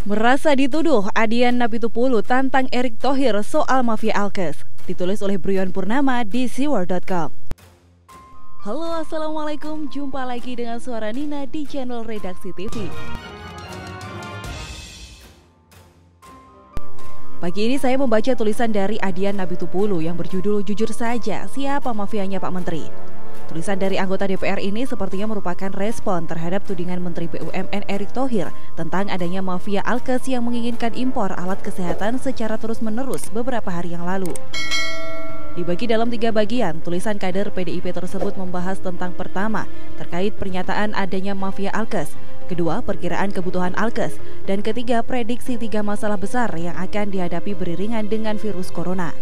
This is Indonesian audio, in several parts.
Merasa dituduh, Adian Napitupulu tantang Erick Thohir soal mafia Alkes. Ditulis oleh Brion Purnama di siwar.com. Halo, assalamualaikum. Jumpa lagi dengan suara Nina di channel Redaksi TV. Pagi ini saya membaca tulisan dari Adian Napitupulu yang berjudul "Jujur saja, siapa mafianya Pak Menteri?" Tulisan dari anggota DPR ini sepertinya merupakan respon terhadap tudingan Menteri BUMN Erick Thohir tentang adanya mafia Alkes yang menginginkan impor alat kesehatan secara terus-menerus beberapa hari yang lalu. Dibagi dalam 3 bagian, tulisan kader PDIP tersebut membahas tentang pertama, terkait pernyataan adanya mafia Alkes, kedua, perkiraan kebutuhan Alkes, dan ketiga, prediksi 3 masalah besar yang akan dihadapi beriringan dengan virus corona.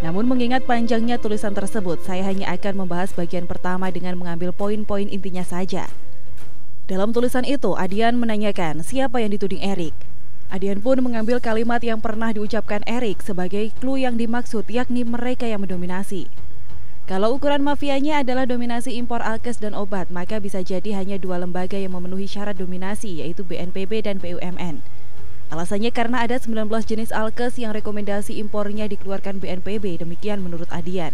Namun mengingat panjangnya tulisan tersebut, saya hanya akan membahas bagian pertama dengan mengambil poin-poin intinya saja. Dalam tulisan itu, Adian menanyakan siapa yang dituding Erick. Adian pun mengambil kalimat yang pernah diucapkan Erick sebagai clue yang dimaksud, yakni mereka yang mendominasi. Kalau ukuran mafianya adalah dominasi impor Alkes dan obat, maka bisa jadi hanya 2 lembaga yang memenuhi syarat dominasi, yaitu BNPB dan BUMN. Alasannya karena ada 19 jenis Alkes yang rekomendasi impornya dikeluarkan BNPB, demikian menurut Adian.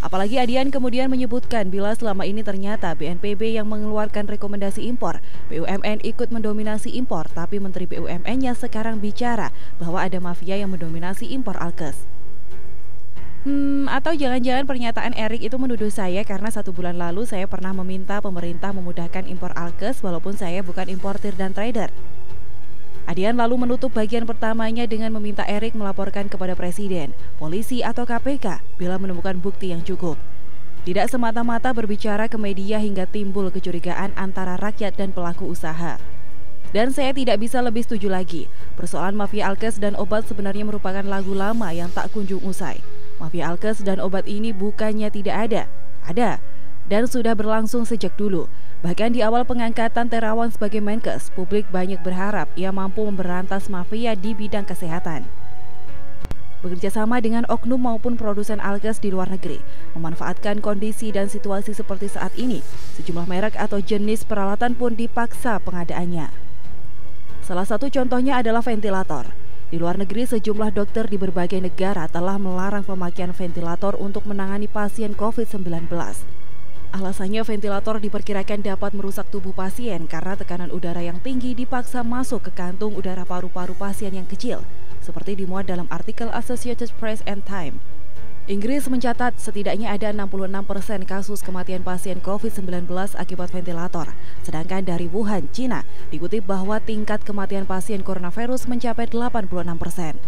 Apalagi Adian kemudian menyebutkan bila selama ini ternyata BNPB yang mengeluarkan rekomendasi impor, BUMN ikut mendominasi impor, tapi Menteri BUMN-nya sekarang bicara bahwa ada mafia yang mendominasi impor Alkes. Atau jangan-jangan pernyataan Erick itu menuduh saya karena 1 bulan lalu saya pernah meminta pemerintah memudahkan impor Alkes walaupun saya bukan importir dan trader. Adian lalu menutup bagian pertamanya dengan meminta Erick melaporkan kepada Presiden, polisi atau KPK bila menemukan bukti yang cukup. Tidak semata-mata berbicara ke media hingga timbul kecurigaan antara rakyat dan pelaku usaha. Dan saya tidak bisa lebih setuju lagi, persoalan mafia Alkes dan obat sebenarnya merupakan lagu lama yang tak kunjung usai. Mafia Alkes dan obat ini bukannya tidak ada, dan sudah berlangsung sejak dulu. Bahkan di awal pengangkatan Terawan sebagai Menkes, publik banyak berharap ia mampu memberantas mafia di bidang kesehatan. Bekerja sama dengan oknum maupun produsen Alkes di luar negeri, memanfaatkan kondisi dan situasi seperti saat ini, sejumlah merek atau jenis peralatan pun dipaksa pengadaannya. Salah satu contohnya adalah ventilator. Di luar negeri, sejumlah dokter di berbagai negara telah melarang pemakaian ventilator untuk menangani pasien COVID-19. Alasannya ventilator diperkirakan dapat merusak tubuh pasien karena tekanan udara yang tinggi dipaksa masuk ke kantung udara paru-paru pasien yang kecil, seperti dimuat dalam artikel Associated Press and Time. Inggris mencatat setidaknya ada 66% kasus kematian pasien COVID-19 akibat ventilator, sedangkan dari Wuhan, Cina, dikutip bahwa tingkat kematian pasien coronavirus mencapai 86%.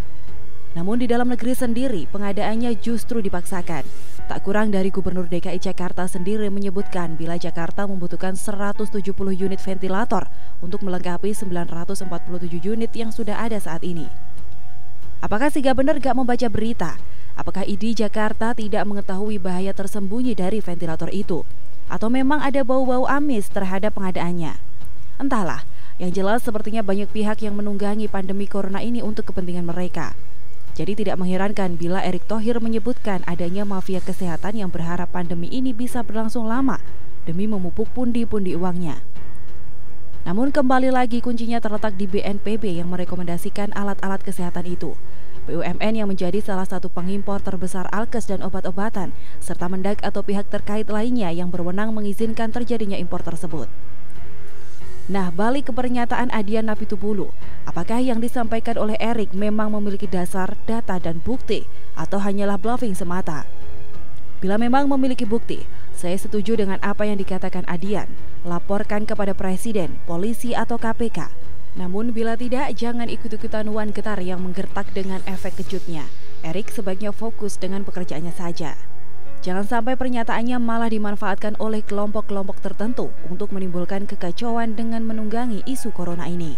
Namun di dalam negeri sendiri, pengadaannya justru dipaksakan. Tak kurang dari Gubernur DKI Jakarta sendiri menyebutkan bila Jakarta membutuhkan 170 unit ventilator untuk melengkapi 947 unit yang sudah ada saat ini. Apakah Siga benar gak membaca berita? Apakah ID Jakarta tidak mengetahui bahaya tersembunyi dari ventilator itu? Atau memang ada bau-bau amis terhadap pengadaannya? Entahlah, yang jelas sepertinya banyak pihak yang menunggangi pandemi corona ini untuk kepentingan mereka. Jadi tidak mengherankan bila Erick Thohir menyebutkan adanya mafia kesehatan yang berharap pandemi ini bisa berlangsung lama demi memupuk pundi-pundi uangnya. Namun kembali lagi kuncinya terletak di BNPB yang merekomendasikan alat-alat kesehatan itu. BUMN yang menjadi salah satu pengimpor terbesar Alkes dan obat-obatan, serta Mendak atau pihak terkait lainnya yang berwenang mengizinkan terjadinya impor tersebut. Nah, balik ke pernyataan Adian Napitupulu, apakah yang disampaikan oleh Erick memang memiliki dasar, data, dan bukti, atau hanyalah bluffing semata? Bila memang memiliki bukti, saya setuju dengan apa yang dikatakan Adian, laporkan kepada Presiden, polisi, atau KPK. Namun bila tidak, jangan ikut-ikutan wan getar yang menggertak dengan efek kejutnya. Erick sebaiknya fokus dengan pekerjaannya saja. Jangan sampai pernyataannya malah dimanfaatkan oleh kelompok-kelompok tertentu untuk menimbulkan kekacauan dengan menunggangi isu corona ini.